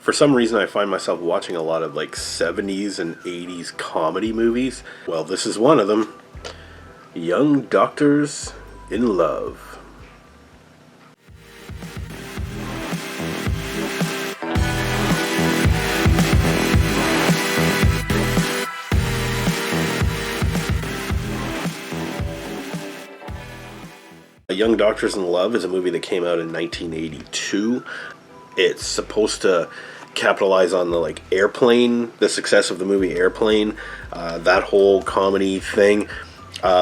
For some reason, I find myself watching a lot of like 70s and 80s comedy movies. Well, this is one of them. Young Doctors in Love. Young Doctors in Love is a movie that came out in 1982. It's supposed to capitalize on the Airplane, the success of the movie Airplane, that whole comedy thing,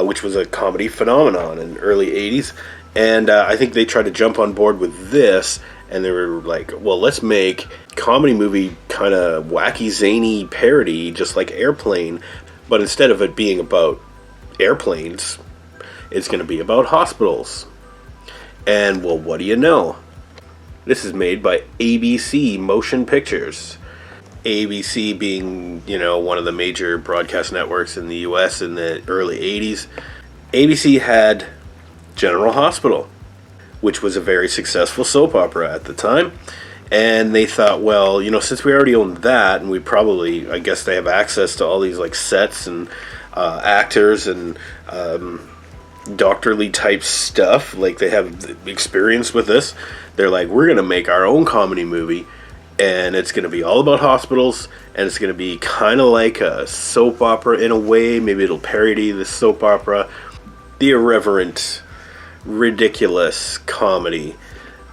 which was a comedy phenomenon in the early 80s. And I think they tried to jump on board with this, and they were like, well, let's make comedy movie kind of wacky, zany parody, just like Airplane, but instead of it being about airplanes, it's going to be about hospitals. And, well, what do you know? This is made by ABC Motion Pictures. ABC being, one of the major broadcast networks in the U.S. in the early 80s. ABC had General Hospital, which was a very successful soap opera at the time. And they thought, well, since we already own that, and we probably, I guess they have access to all these, sets and actors and doctorly type stuff, they have experience with this. They're like, we're going to make our own comedy movie, and it's going to be all about hospitals, and it's going to be kind of like a soap opera in a way. Maybe it'll parody the soap opera. The irreverent, ridiculous comedy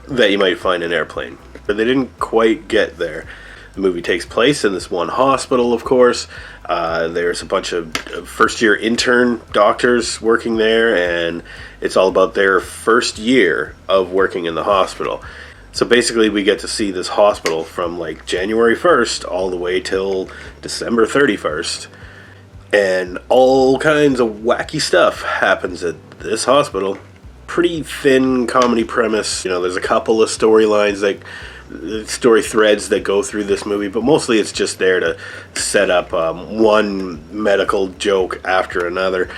that you might find in Airplane. But they didn't quite get there. The movie takes place in this one hospital, of course. There's a bunch of first-year intern doctors working there, and it's all about their first year of working in the hospital. So basically, we get to see this hospital from January 1st all the way till December 31st. And all kinds of wacky stuff happens at this hospital. Pretty thin comedy premise. There's a couple of storylines story threads that go through this movie, but mostly it's just there to set up one medical joke after another.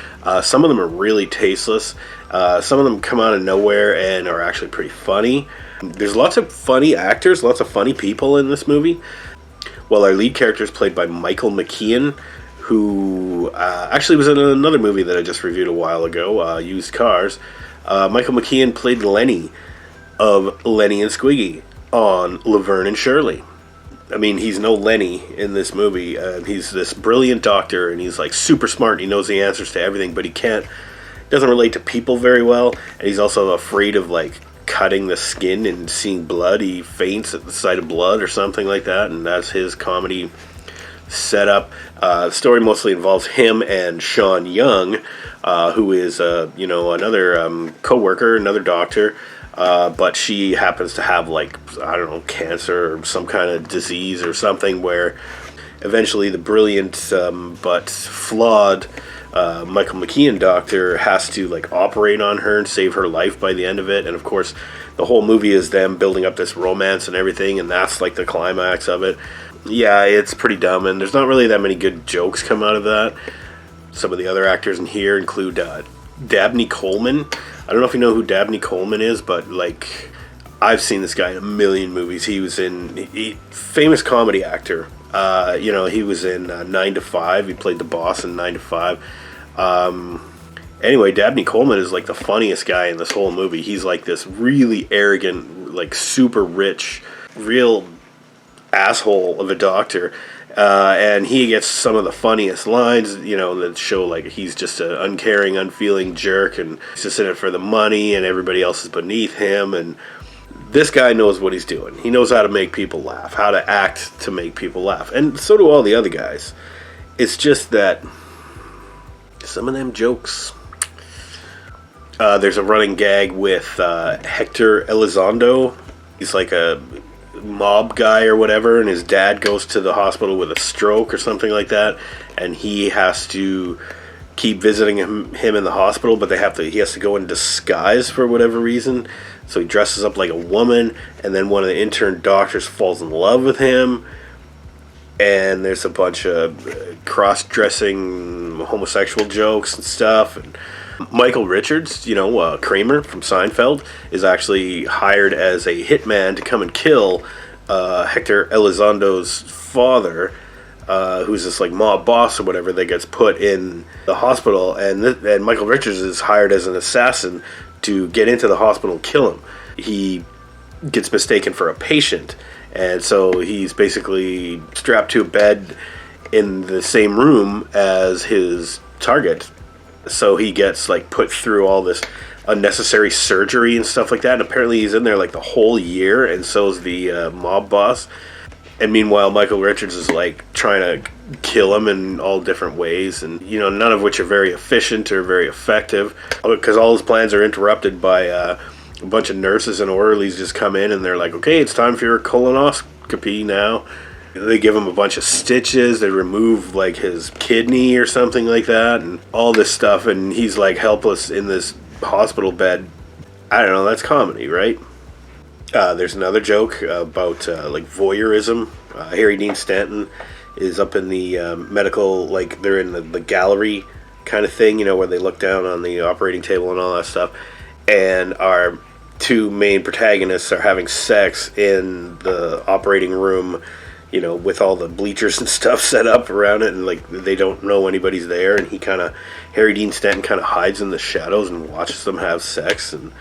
Some of them are really tasteless. Some of them come out of nowhere and are actually pretty funny. There's lots of funny actors, lots of funny people in this movie. Well, our lead character is played by Michael Mckeon, who actually was in another movie that I just reviewed a while ago, Used Cars. Michael Mckeon played Lenny of Lenny and Squiggy on Laverne and Shirley. I mean, he's no Lenny in this movie. He's this brilliant doctor, and he's super smart. He knows the answers to everything, but he doesn't relate to people very well, and he's also afraid of cutting the skin and seeing blood. He faints at the sight of blood or something like that, and that's his comedy setup. The story mostly involves him and Sean Young, who is another co-worker, another doctor. But she happens to have cancer or some kind of disease or something, where eventually the brilliant but flawed Michael Mckeon doctor has to operate on her and save her life by the end of it. And of course the whole movie is them building up this romance and everything, and that's the climax of it. Yeah, it's pretty dumb, and there's not really that many good jokes come out of that. Some of the other actors in here include Dabney Coleman. I don't know if you know who Dabney Coleman is, but I've seen this guy in a million movies. He was famous comedy actor. He was in 9 to 5. He played the boss in 9 to 5. Anyway, Dabney Coleman is the funniest guy in this whole movie. He's this really arrogant, super rich, real asshole of a doctor. And he gets some of the funniest lines, that show he's just an uncaring, unfeeling jerk, and he's just in it for the money, and everybody else is beneath him. And this guy knows what he's doing. He knows how to make people laugh, how to act to make people laugh, and so do all the other guys. It's just that some of them jokes. There's a running gag with Hector Elizondo. He's a mob guy or whatever, and his dad goes to the hospital with a stroke or something like that, and he has to keep visiting him in the hospital, but he has to go in disguise for whatever reason. So he dresses up like a woman, and then one of the intern doctors falls in love with him, and there's a bunch of cross-dressing homosexual jokes and stuff. And Michael Richards, Kramer from Seinfeld, is actually hired as a hitman to come and kill Hector Elizondo's father, who's this like mob boss or whatever, that gets put in the hospital, and Michael Richards is hired as an assassin to get into the hospital and kill him. He gets mistaken for a patient, and so he's basically strapped to a bed in the same room as his target. So he gets like put through all this unnecessary surgery and stuff like that, and apparently he's in there like the whole year, and so is the mob boss. And meanwhile, Michael Richards is like trying to kill him in all different ways, and none of which are very efficient or very effective, because all his plans are interrupted by a bunch of nurses and orderlies just come in, and they're like, okay, it's time for your colonoscopy now. They give him a bunch of stitches, they remove like his kidney or something like that, and all this stuff, and he's like helpless in this hospital bed. I don't know, that's comedy, right? There's another joke about like voyeurism. Harry Dean Stanton is up in the medical, like they're in the gallery kind of thing, where they look down on the operating table and all that stuff, and our two main protagonists are having sex in the operating room, with all the bleachers and stuff set up around it, and like they don't know anybody's there, and Harry Dean Stanton kind of hides in the shadows and watches them have sex, and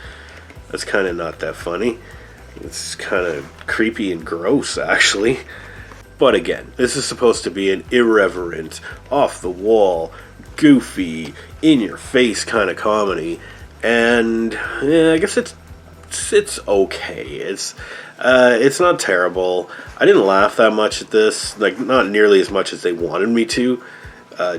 that's kind of not that funny. It's kind of creepy and gross, actually. But again, this is supposed to be an irreverent, off-the-wall, goofy, in-your-face kind of comedy, and I guess it's okay. It's not terrible. I didn't laugh that much at this, like not nearly as much as they wanted me to,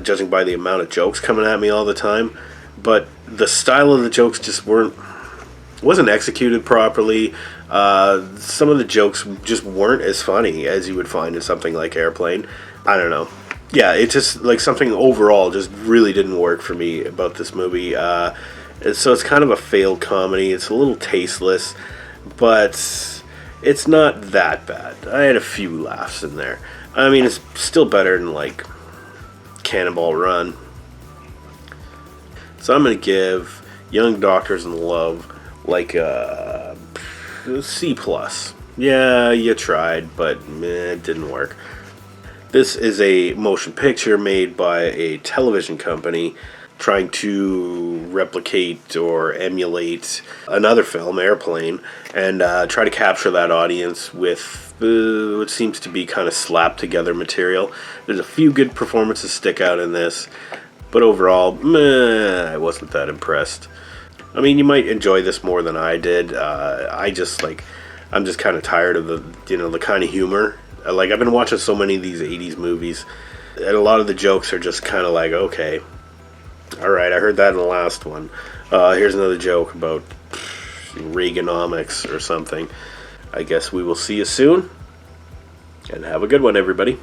judging by the amount of jokes coming at me all the time. But the style of the jokes just wasn't executed properly. Some of the jokes just weren't as funny as you would find in something like Airplane. I don't know. Yeah, it just like something overall just really didn't work for me about this movie. So it's kind of a failed comedy. It's a little tasteless, but it's not that bad. I had a few laughs in there. I mean, it's still better than like Cannonball Run. So I'm going to give Young Doctors in Love like a C+. Yeah, you tried, but it didn't work. This is a motion picture made by a television company trying to replicate or emulate another film, Airplane, and try to capture that audience with what seems to be kind of slapped together material. There's a few good performances stick out in this, but overall, I wasn't that impressed. I mean, you might enjoy this more than I did. I'm just kind of tired of the kind of humor. Like, I've been watching so many of these 80s movies, and a lot of the jokes are just kind of like, okay, alright, I heard that in the last one. Here's another joke about Reaganomics or something. I guess we will see you soon, and have a good one, everybody.